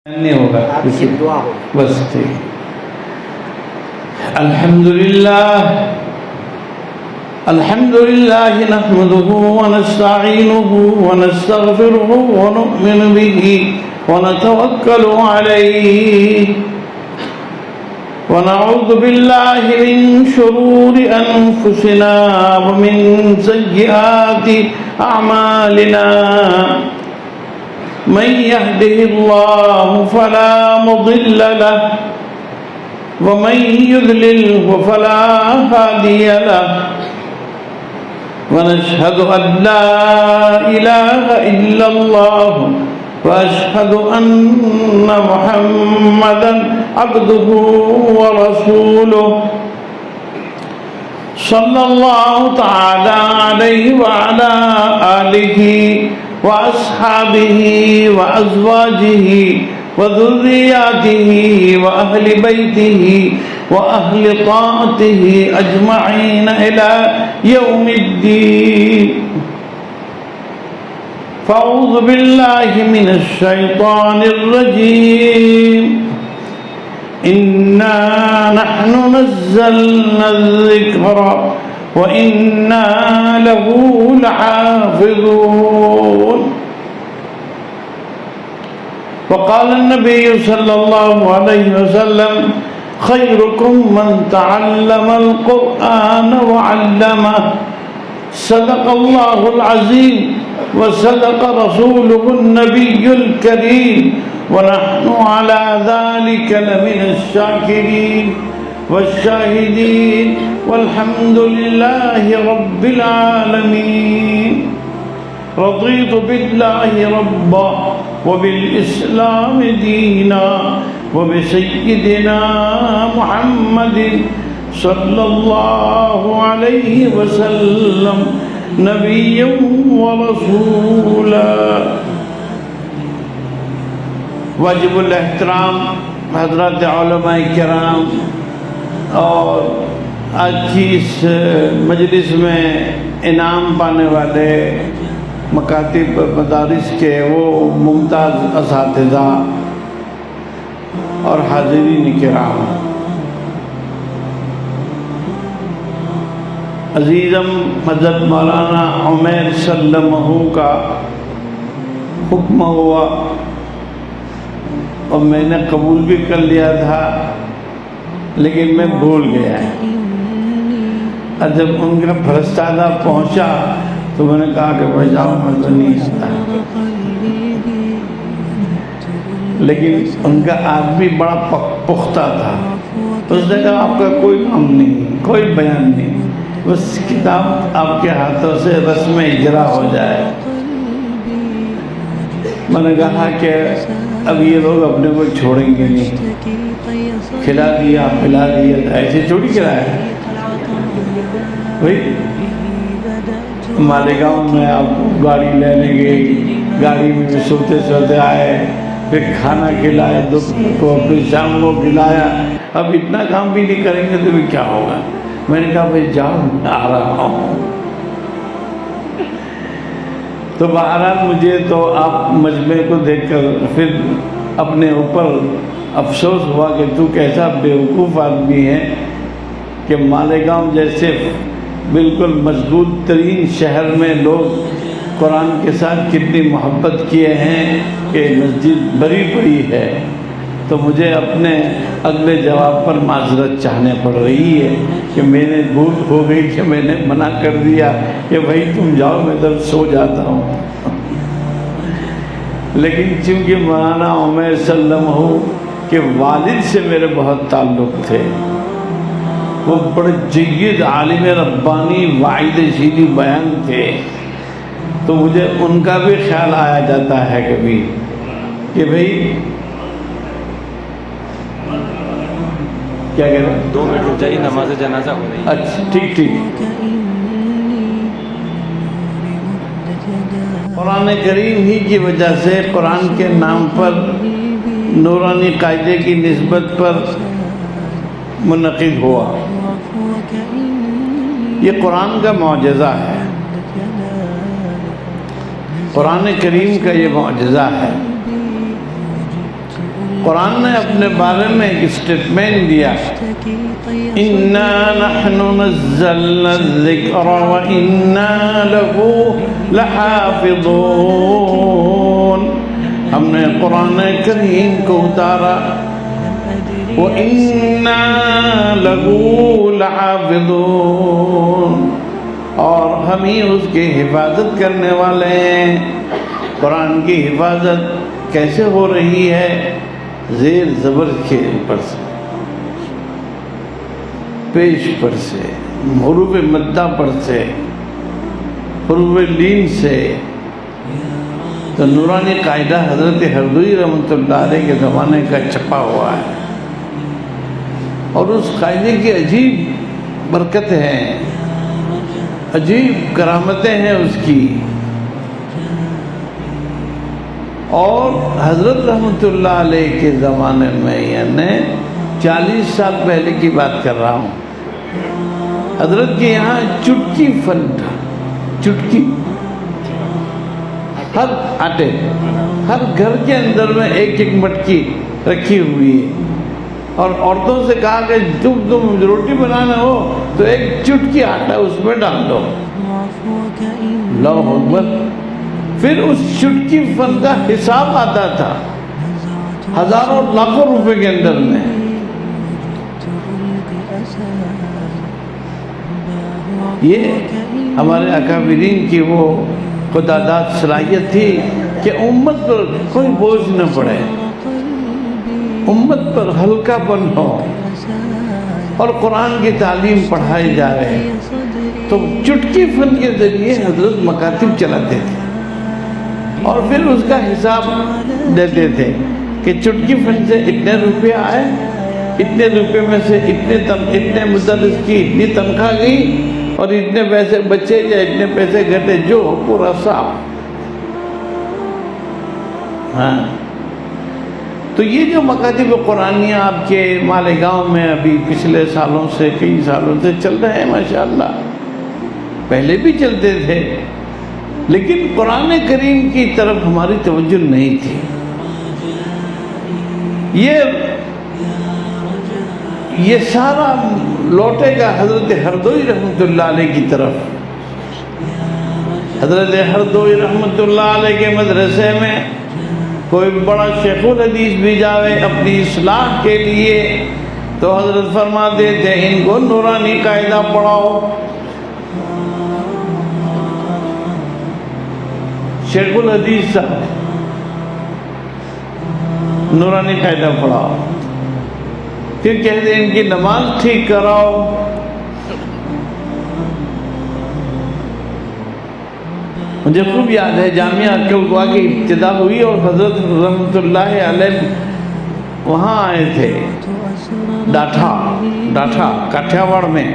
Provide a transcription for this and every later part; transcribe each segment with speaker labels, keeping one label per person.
Speaker 1: نہیں ہوگا
Speaker 2: آپ کی دعا ہوگی
Speaker 1: بس ٹھیک الحمدللہ نحمده ونستعینه ونستغفره ونؤمن به ونتوکل علیہ ونعوذ باللہ من شرور انفسنا ومن سیئات اعمالنا من يهده الله فلا مضل له ومن يضلل فلا هادي له ونشهد أن لا إله إلا الله وأشهد أن محمدا عبده ورسوله صلى الله تعالى عليه وعلى آله وأصحابه وأزواجه وذرياته وأهل بيته وأهل طاعته أجمعين إلى يوم الدين فأعوذ بالله من الشيطان الرجيم إنا نحن نزلنا الذكر وإنا له لحافظون وقال النبي صلى الله عليه وسلم خيركم من تعلم القرآن وعلمه صدق الله العظيم وصدق رسوله النبي الكريم ونحن على ذلك لمن الشاكرين والشاهدين والحمد لله رب العالمين رضيت بالله ربا وبالإسلام دينا وبسيدنا محمد صلى الله عليه وسلم نبيا ورسولا واجب الاحترام حضرات علماء کرام اور آج کی اس مجلس میں انعام پانے والے مکاتب مدارس کے وہ ممتاز اساتذہ اور حاضرین کرام، عزیزم حضرت مولانا عمیر سلمہ کا حکم ہوا اور میں نے قبول بھی کر لیا تھا، لیکن میں بھول گیا۔ اور جب ان کا فرستادہ پہنچا تو میں نے کہا کہ بھائی جاؤ، میں تو نہیں آتا، لیکن ان کا آدمی بڑا پختہ تھا۔ اس نے کہا آپ کا کوئی کام نہیں، کوئی بیان نہیں، بس کتاب آپ کے ہاتھوں سے رسم اجرا ہو جائے۔ میں نے کہا کہ اب یہ لوگ اپنے کو چھوڑیں گے نہیں، کھلا دیا پلا دیا، ایسے چھوڑی کھلایا بھائی۔ مالیگاؤں میں آپ گاڑی لینے گئی، گاڑی میں بھی سوتے سوتے آئے، پھر کھانا کھلائے، دوپہر کو پھر شام کو کھلایا، اب اتنا کام بھی نہیں کریں گے تو بھی کیا ہوگا۔ میں نے کہا بھائی جاؤ، میں آ رہا ہوں۔ تو بہرحال مجھے تو آپ مجمع کو دیکھ کر پھر اپنے اوپر افسوس ہوا کہ تو کیسا بیوقوف آدمی ہے کہ مالیگاؤں جیسے بالکل مضبوط ترین شہر میں لوگ قرآن کے ساتھ کتنی محبت کیے ہیں کہ مسجد بھری پڑی ہے، تو مجھے اپنے اگلے جواب پر معذرت چاہنے پڑ رہی ہے کہ میں نے بھول ہو گئی کہ میں نے منع کر دیا کہ بھائی تم جاؤ، میں ادھر سو جاتا ہوں۔ لیکن چونکہ مولانا عمیر سلمہ کے والد سے میرے بہت تعلق تھے، وہ بڑے جید عالم ربانی واعظ شیریں بیان تھے، تو مجھے ان کا بھی خیال آیا جاتا ہے کبھی کہ بھئی کیا کہہ رہے ہیں؟
Speaker 3: 2 منٹ رک جائیے، نماز جنازہ ہو رہی ہے۔
Speaker 1: اچھا ٹھیک ٹھیک۔ قرآن کریم ہی کی وجہ سے قرآن کے نام پر نورانی قاعدے کی نسبت پر منعقد ہوا۔ یہ قرآن کا معجزہ ہے، قرآن کریم کا یہ معجزہ ہے۔ قرآن نے اپنے بارے میں ایک اسٹیٹمنٹ دیا، اِنَّا نَحْنُ نَزَّلْنَا الذِّكْرَ وَإِنَّا لَهُ لَحَافِظُونَ، ہم نے قرآن کریم کو اتارا، وَإِنَّا لَهُ لَحَافِظُونَ، اور ہم ہی اس کی حفاظت کرنے والے ہیں۔ قرآن کی حفاظت کیسے ہو رہی ہے؟ زیر زبر کے اوپر سے، پیش پر سے، حروف مدہ پر سے، حروف لین سے۔ تو نورانی قاعدہ حضرت ہردوئی رحمۃ اللہ علیہ کے زمانے کا چھپا ہوا ہے، اور اس قاعدے کی عجیب برکت ہے، عجیب کرامتیں ہیں اس کی۔ اور حضرت رحمۃ اللہ علیہ کے زمانے میں، یعنی 40 سال پہلے کی بات کر رہا ہوں، حضرت کے یہاں چٹکی فن تھا، چٹکی، ہر آٹے، ہر گھر کے اندر میں ایک ایک مٹکی رکھی ہوئی ہے، اور عورتوں سے کہا کہ تم روٹی بنانا ہو تو ایک چٹکی آٹا اس میں ڈال دو۔ اللہ اکبر۔ پھر اس چٹکی فن کا حساب آتا تھا ہزاروں لاکھوں روپے کے اندر میں۔ یہ ہمارے اکابرین کی وہ خدا داد صلاحیت تھی کہ امت پر کوئی بوجھ نہ پڑے، امت پر ہلکا پن ہو، اور قرآن کی تعلیم پڑھائی جا رہے، تو چٹکی فن کے ذریعے حضرت مکاتب چلاتے تھے، اور پھر اس کا حساب دیتے تھے کہ چٹکی فن سے اتنے روپے آئے، اتنے روپے میں سے اتنے مدرس کی اتنی تنخواہ گئی، اور اتنے پیسے بچے یا اتنے پیسے گھٹے، جو پورا صاف۔ ہاں، تو یہ جو مکاتب قرآنیہ آپ کے مالیگاؤں میں ابھی پچھلے سالوں سے، کئی سالوں سے چل رہے ہیں ماشاءاللہ، پہلے بھی چلتے تھے، لیکن قرآن کریم کی طرف ہماری توجہ نہیں تھی۔ یہ سارا لوٹے گا حضرت ہردوئی رحمۃ اللہ علیہ کی طرف۔ حضرت ہردوئی رحمۃ اللہ علیہ کے مدرسے میں کوئی بڑا شیخ الحدیث بھی جاوے اپنی اصلاح کے لیے، تو حضرت فرماتے تھے ان کو نورانی قاعدہ پڑھاؤ۔ شیخ الحدیث صاحب نورانی قاعدہ پڑھاؤ، پھر کہتے ہیں ان کی نماز ٹھیک کراؤ۔ مجھے خوب یاد ہے جامعہ القوا کی ابتدا ہوئی، اور حضرت رحمۃ اللہ علیہ وہاں آئے تھے ڈاٹھا کاٹھیاواڑ میں،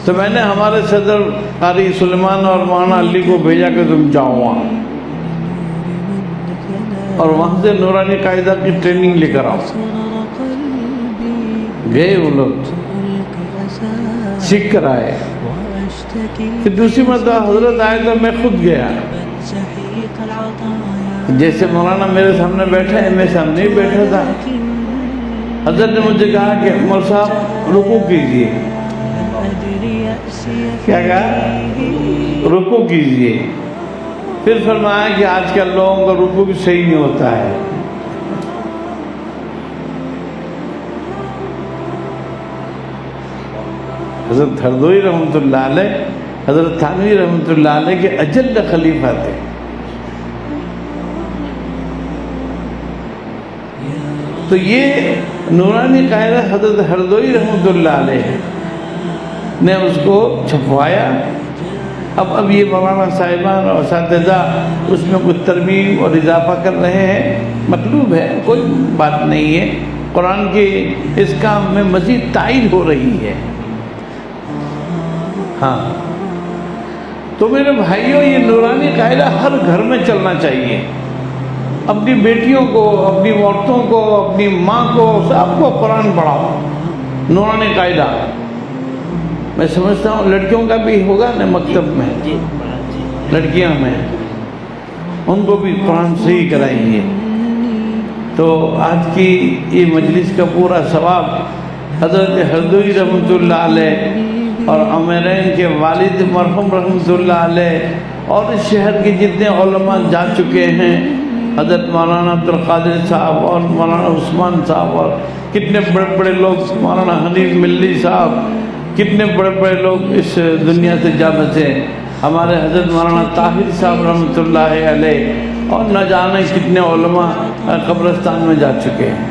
Speaker 1: تو میں نے ہمارے صدر قاری سلیمان اور مولانا علی کو بھیجا کہ تم جاؤ وہاں، اور وہاں سے نورانی قاعدہ کی ٹریننگ لے کر آؤ۔ گئے وہ لوگ، سیکھ کر آئے۔ پھر دوسری مرتبہ حضرت آئے تو میں خود گیا، جیسے مولانا میرے سامنے بیٹھا ہے میں سامنے ہی بیٹھا تھا۔ حضرت نے مجھے کہا کہ عمر صاحب رکوع کیجئے۔ کیا کہا؟ رکوع کیجئے۔ پھر فرمایا کہ آج کل لوگوں کا رکوع بھی صحیح نہیں ہوتا ہے۔ حضرت ہردوئی رحمۃ اللہ علیہ، حضرت تھانوی رحمۃ اللہ علیہ کے اجل خلیفہ تھے۔ تو یہ نورانی قاعدہ حضرت ہردوئی رحمۃ اللہ علیہ نے اس کو چھپوایا۔ اب یہ مولانا صاحبان اور اساتذہ اس میں کچھ ترمیم اور اضافہ کر رہے ہیں، مطلوب ہے، کوئی بات نہیں ہے، قرآن کے اس کام میں مزید تائید ہو رہی ہے۔ ہاں، تو میرے بھائیوں، یہ نورانی قاعدہ ہر گھر میں چلنا چاہیے۔ اپنی بیٹیوں کو، اپنی عورتوں کو، اپنی ماں کو، سب کو قرآن پڑھاؤ، نورانی قاعدہ۔ میں سمجھتا ہوں لڑکیوں کا بھی ہوگا نا مکتب میں، لڑکیاں میں ان کو بھی قرآن صحیح کرائیں گے۔ تو آج کی یہ مجلس کا پورا ثواب حضرت ہردوئی رحمۃ اللہ علیہ اور امرین کے والد مرحوم رحمۃ اللہ علیہ اور اس شہر کے جتنے علماء جا چکے ہیں، حضرت مولانا عبدالقادر صاحب اور مولانا عثمان صاحب اور کتنے بڑے بڑے لوگ، مولانا حنیف ملی صاحب، کتنے بڑے بڑے لوگ اس دنیا سے جا بسے، ہمارے حضرت مولانا طاہر صاحب رحمۃ اللہ علیہ، اور نہ جانے کتنے علماء قبرستان میں جا چکے ہیں۔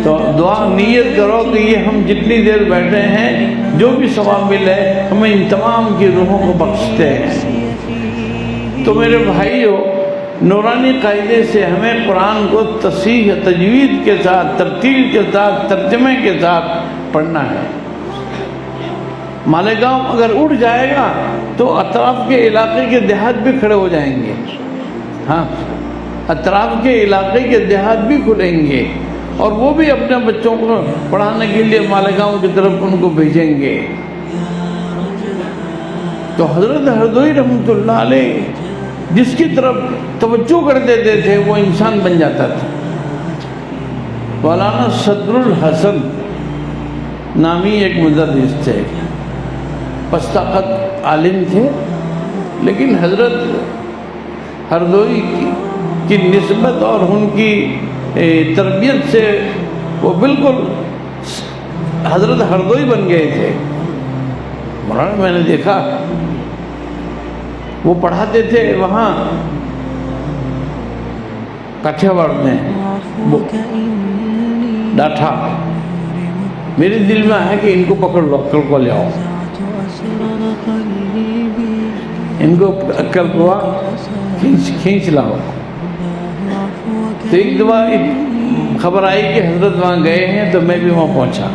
Speaker 1: تو دعا نیت کرو کہ یہ ہم جتنی دیر بیٹھے ہیں جو بھی ثواب ملے ہمیں ان تمام کی روحوں کو بخشتے ہیں۔ تو میرے بھائیو، نورانی قاعدے سے ہمیں قرآن کو تصحیح تجوید کے ساتھ، ترتیل کے ساتھ، ترجمے کے ساتھ پڑھنا ہے۔ مالیگاؤں اگر اٹھ جائے گا تو اطراف کے علاقے کے دیہات بھی کھڑے ہو جائیں گے، ہاں، اطراف کے علاقے کے دیہات بھی کھلیں گے، اور وہ بھی اپنے بچوں کو پڑھانے کے لیے مالیگاؤں کی طرف ان کو بھیجیں گے۔ تو حضرت ہردوئی رحمۃ اللہ علیہ جس کی طرف توجہ کر دیتے تھے وہ انسان بن جاتا تھا۔ مولانا صدر الحسن نامی ایک مدرس تھے، پستاقت عالم تھے، لیکن حضرت ہردوئی کی نسبت اور ان کی تربیت سے وہ بالکل حضرت ہردوئی بن گئے تھے۔ مولانا میں نے دیکھا وہ پڑھاتے تھے وہاں کٹھیا واڑ میں ڈاٹھا، میرے دل میں آیا کہ ان کو پکڑ لو، عقل کو لے آؤ، ان کو عقل کو کھینچ لاؤ۔ تو ایک دفعہ خبر آئی کہ حضرت وہاں گئے ہیں، تو میں بھی وہاں پہنچا،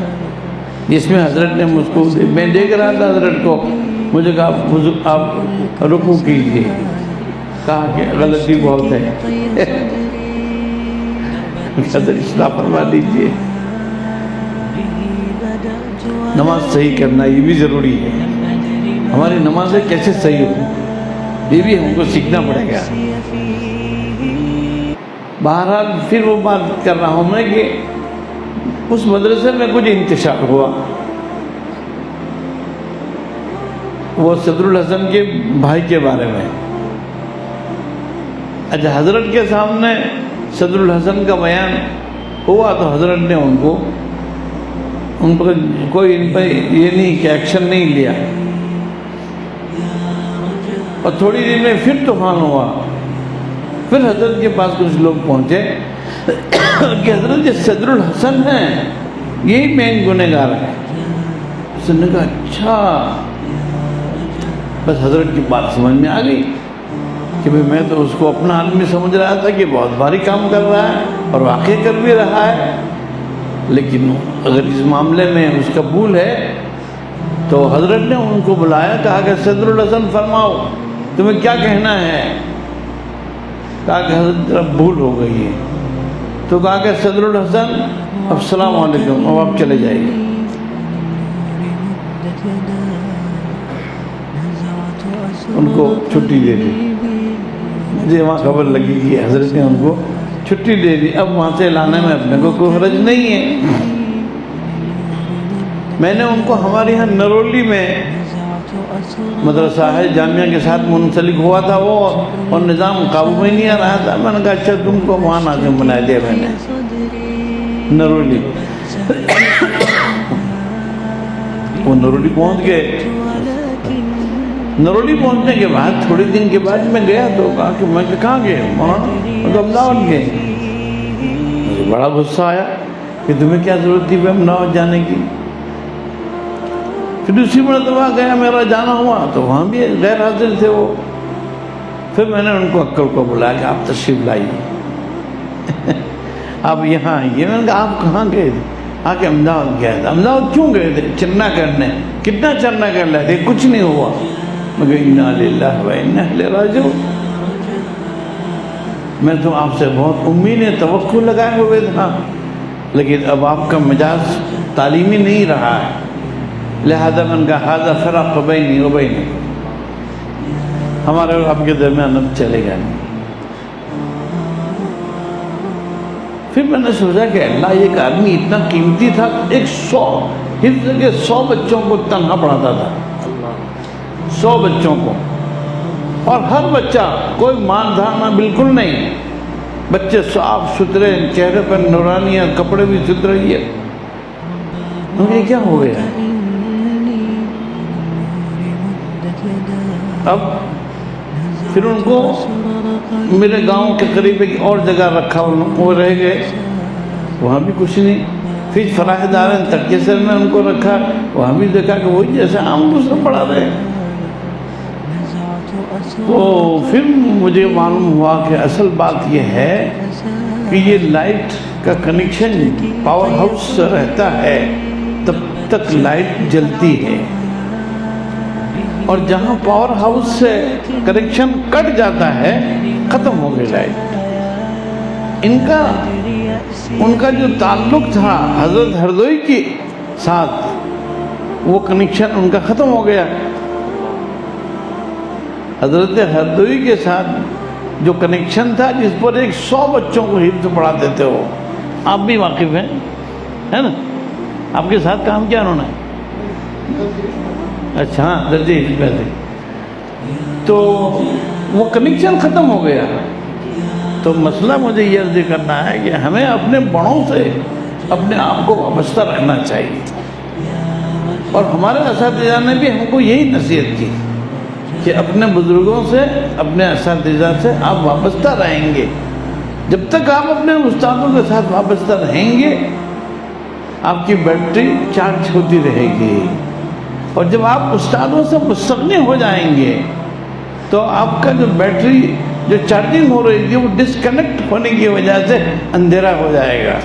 Speaker 1: جس میں حضرت نے مجھ کو، میں دیکھ رہا تھا حضرت کو، مجھے کہا حضور آپ رکوع کیجیے، کہا کہ غلطی بہت ہے، حضرت اصلاح فرما دیجیے، نماز صحیح کرنا یہ بھی ضروری ہے، ہماری نمازیں کیسے صحیح ہوں یہ بھی ہم کو سیکھنا پڑے گا۔ بہرحال پھر وہ بات کر رہا ہوں میں کہ اس مدرسے میں کچھ انتشار ہوا، وہ صدر الحسن کے بھائی کے بارے میں۔ اچھا، حضرت کے سامنے صدر الحسن کا بیان ہوا تو حضرت نے ان پر کوئی ان پر یہ نہیں کہ ایکشن نہیں لیا، اور تھوڑی دیر میں پھر طوفان ہوا۔ پھر حضرت کے پاس کچھ لوگ پہنچے کہ حضرت یہ صدر الحسن ہیں، یہی مین گنہگار ہے۔ اس نے کہا اچھا، بس حضرت کی بات سمجھ میں آ گئی کہ میں تو اس کو اپنا آدمی سمجھ رہا تھا کہ بہت بھاری کام کر رہا ہے، اور واقعی کر بھی رہا ہے، لیکن اگر اس معاملے میں اس کا بھول ہے تو حضرت نے ان کو بلایا، کہا کہ صدر الحسن فرماؤ تمہیں کیا کہنا ہے؟ کہا کہ حضرت ذرا بھول ہو گئی ہے۔ تو کہا کہ صدر الحسن السلام علیکم، اب آپ چلے جائیے۔ ان کو چھٹی دے دی، مجھے وہاں خبر لگی کہ حضرت نے ان کو چھٹی دے دی، اب وہاں سے لانے میں اپنے کو کوئی حرج نہیں ہے۔ میں نے ان کو ہمارے یہاں نرولی میں مدرسہ ہے، جامعہ کے ساتھ منسلک ہوا تھا وہ، اور نظام قابو میں نہیں آ رہا تھا، میں نے کہا اچھا تم کو وہاں ناظم بنا دیا میں نے نرولی۔ وہ نرولی پہنچ گئے، نرولی پہنچنے کے بعد تھوڑے دن کے بعد میں گیا تو کہا کہ میں کہاں گئے؟ مولانا امداد گئے۔ مجھے بڑا غصہ آیا کہ تمہیں کیا ضرورت تھی امداد جانے کی؟ پھر دوسری مرتبہ گیا، میرا جانا ہوا تو وہاں بھی غیر حاضر تھے وہ۔ پھر میں نے ان کو عقل کو بلایا کہ آپ تشریف لائیے، آپ یہاں آئیے۔ میں نے کہا آپ کہاں گئے تھے؟ آ کے امداد گئے تھے۔ امداد کیوں گئے تھے؟ چرنا کرنے۔ کتنا چرنا کر رہے تھے؟ کچھ نہیں ہوا۔ مگر انا للہ و انا الیہ راجعون، میں تو آپ سے بہت امید توقع لگائے ہوئے تھا، لیکن اب آپ کا مزاج تعلیمی نہیں رہا ہے، لہذا میں نے کہا ھذا فرق بینی و بینکم، ہمارے اور آپ کے درمیان اب چلے گا نہیں۔ پھر میں نے سوچا کہ اللہ ایک آدمی اتنا قیمتی تھا، 100 حفظ کے 100 بچوں کو تنہا پڑھاتا تھا، 100 بچوں کو، اور ہر بچہ کوئی مان دھانا بالکل نہیں، بچے صاف ستھرے، چہرے پر نورانیاں، کپڑے بھی ستھرے، یہ کیا ہو گیا؟ اب پھر ان کو میرے گاؤں کے قریب ایک اور جگہ رکھا، وہ رہ گئے، وہاں بھی کچھ نہیں. پھر فلاح دارین ترکیسر میں ان کو رکھا، وہاں بھی دیکھا کہ وہی جیسے عام دوسرے پڑھا رہے ہیں. تو پھر مجھے معلوم ہوا کہ اصل بات یہ ہے کہ یہ لائٹ کا کنیکشن پاور ہاؤس سے رہتا ہے تب تک لائٹ جلتی ہے، اور جہاں پاور ہاؤس سے کنیکشن کٹ جاتا ہے ختم ہو گئی لائٹ. ان کا جو تعلق تھا حضرت ہردوئی کے ساتھ، وہ کنیکشن ان کا ختم ہو گیا. حضرت ہردوئی کے ساتھ جو کنیکشن تھا، جس پر 100 بچوں کو حفظ پڑھاتے تھے، وہ آپ بھی واقف ہیں، ہے نا؟ آپ کے ساتھ کام کیا انہوں نے؟ اچھا، ہاں، درجے حفظ پہ تھے. تو وہ کنیکشن ختم ہو گیا. تو مسئلہ مجھے یہ عرض کرنا ہے کہ ہمیں اپنے بڑوں سے اپنے آپ کو وابستہ رکھنا چاہیے، اور ہمارے اساتذہ نے بھی ہم کو یہی نصیحت کی کہ اپنے بزرگوں سے، اپنے اساتذہ سے آپ وابستہ رہیں گے. جب تک آپ اپنے استادوں کے ساتھ وابستہ رہیں گے، آپ کی بیٹری چارج ہوتی رہے گی، اور جب آپ استادوں سے مستغنی ہو جائیں گے تو آپ کا جو بیٹری جو چارجنگ ہو رہی تھی وہ ڈسکنیکٹ ہونے کی وجہ سے اندھیرا ہو جائے گا.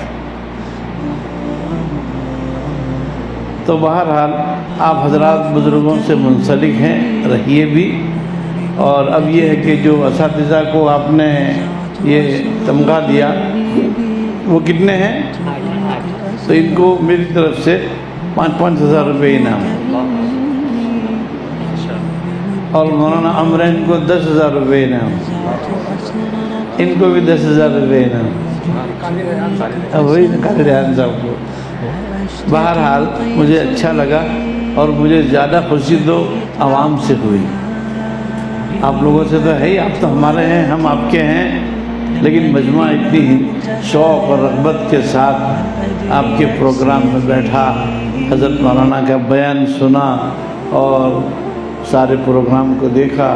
Speaker 1: تو بہرحال آپ حضرات بزرگوں سے منسلک ہیں، رہیے بھی. اور اب یہ ہے کہ جو اساتذہ کو آپ نے یہ تمغہ دیا، وہ کتنے ہیں؟ تو ان کو میری طرف سے 5-5 ہزار روپے انعام، اور مولانا امرین کو 10,000 روپے انعام، ان کو بھی 10,000 روپے انعام، وہی قادر ریحان صاحب کو. بہرحال مجھے اچھا لگا، اور مجھے زیادہ خوشی تو عوام سے ہوئی. آپ لوگوں سے تو ہے ہی، آپ تو ہمارے ہیں، ہم آپ کے ہیں، لیکن مجمع اتنی شوق اور رغبت کے ساتھ آپ کے پروگرام میں بیٹھا، حضرت مولانا کا بیان سنا اور سارے پروگرام کو دیکھا.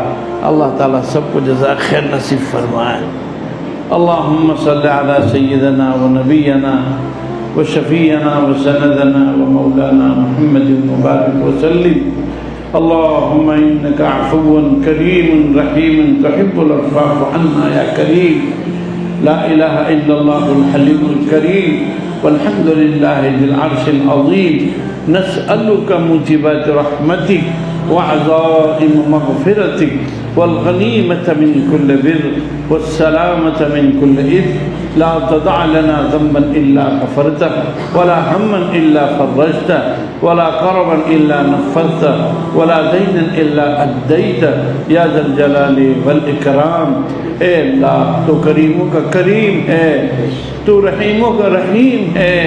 Speaker 1: اللہ تعالیٰ سب کو جزائے خیر نصیب فرمائے. اللہم صلی علی سیدنا و نبینا و شفیعنا و سندنا و مولانا محمد مبارک وسلم. اللہم انکا عفو کریم رحیم تحب العفو عنا یا کریم. لا الہ الا اللہ الحلیم الکریم والحمد للہ ذی العرش العظیم. نسألک موجبات رحمتک وعزائم مغفرتك والغنيمة من كل بر والسلامة من كل إثم. لا تدع لنا ذنبا إلا غفرته ولا هما إلا فرجته ولا كربا إلا نفذته ولا دينا إلا أديته يا ذا الجلال والإكرام. اے اللہ تو کریموں کا کریم ہے، تو رحیموں کا رحیم ہے،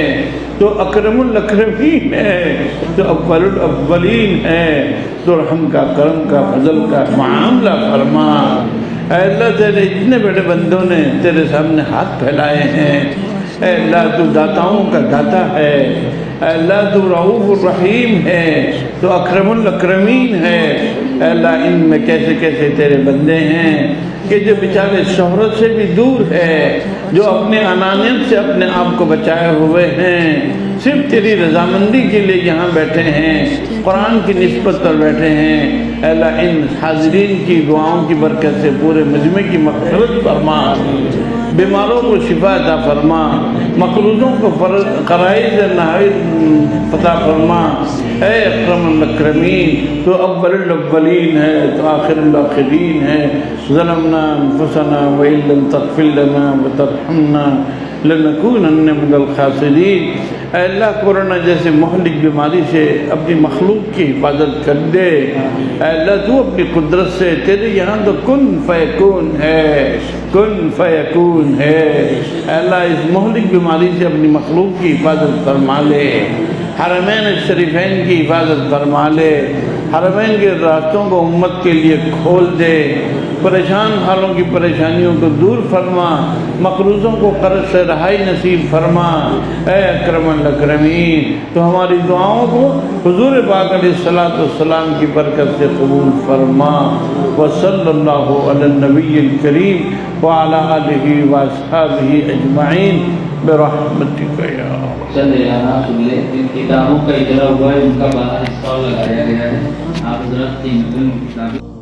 Speaker 1: تو اکرم الاکرمین ہے، تو اول الاولین ہے، تو رحم کا، کرم کا، فضل کا معاملہ فرما. اے اللہ تیرے اتنے بڑے بندوں نے تیرے سامنے ہاتھ پھیلائے ہیں. اے اللہ تو داتاؤں کا داتا ہے. اے اللہ تو رؤوف الرحیم ہے، تو اکرم الاکرمین ہے. اے اللہ ان میں کیسے کیسے تیرے بندے ہیں کہ جو بیچارے شہرت سے بھی دور ہے، جو اپنے انانیت سے اپنے آپ کو بچائے ہوئے ہیں، صرف تیری رضامندی کے لیے یہاں بیٹھے ہیں، قرآن کی نسبت پر بیٹھے ہیں. اے اللہ ان حاضرین کی دعاؤں کی برکت سے پورے مجمع کی مغفرت فرما، بیماروں کو شفا عطا فرما، مقروضوں کو قرائض نہایت فتح فرما. اے اکرم الاکرمین تو اول الاولین ہے، تو آخر الاخرین ہے. ظلمنا انفسنا وإن لم تغفر لنا وترحمنا لنكونن من الخاسرين. اے اللہ کورونا جیسے مہلک بیماری سے اپنی مخلوق کی حفاظت کر دے۔ اے اللہ تو اپنی قدرت سے، تیرے یہاں تو کن فیکون ہے، کن فیکون ہے۔ اے اللہ اس مہلک بیماری سے اپنی مخلوق کی حفاظت فرما لے، حرمین شریفین کی حفاظت فرما لے، حرمین کے راستوں کو امت کے لیے کھول دے، پریشان حالوں کی پریشانیوں کو دور فرما، مقروضوں کو قرض سے رہائی نصیب فرما۔ اے اکرم الاکرمین، تو ہماری دعاؤں کو حضور پاک علیہ السلام کی برکت سے قبول فرما۔ وصلی اللہ علی النبی الکریم وعلی آلہ واصحابہ اجمعین برحمتک یا رب۔
Speaker 2: چند اعلانات سن لیں۔ جن کتابوں کا اجرا ہوا ہے ان کا 12 اسٹال لگایا گیا ہے۔ آپ حضرات 3 کتابیں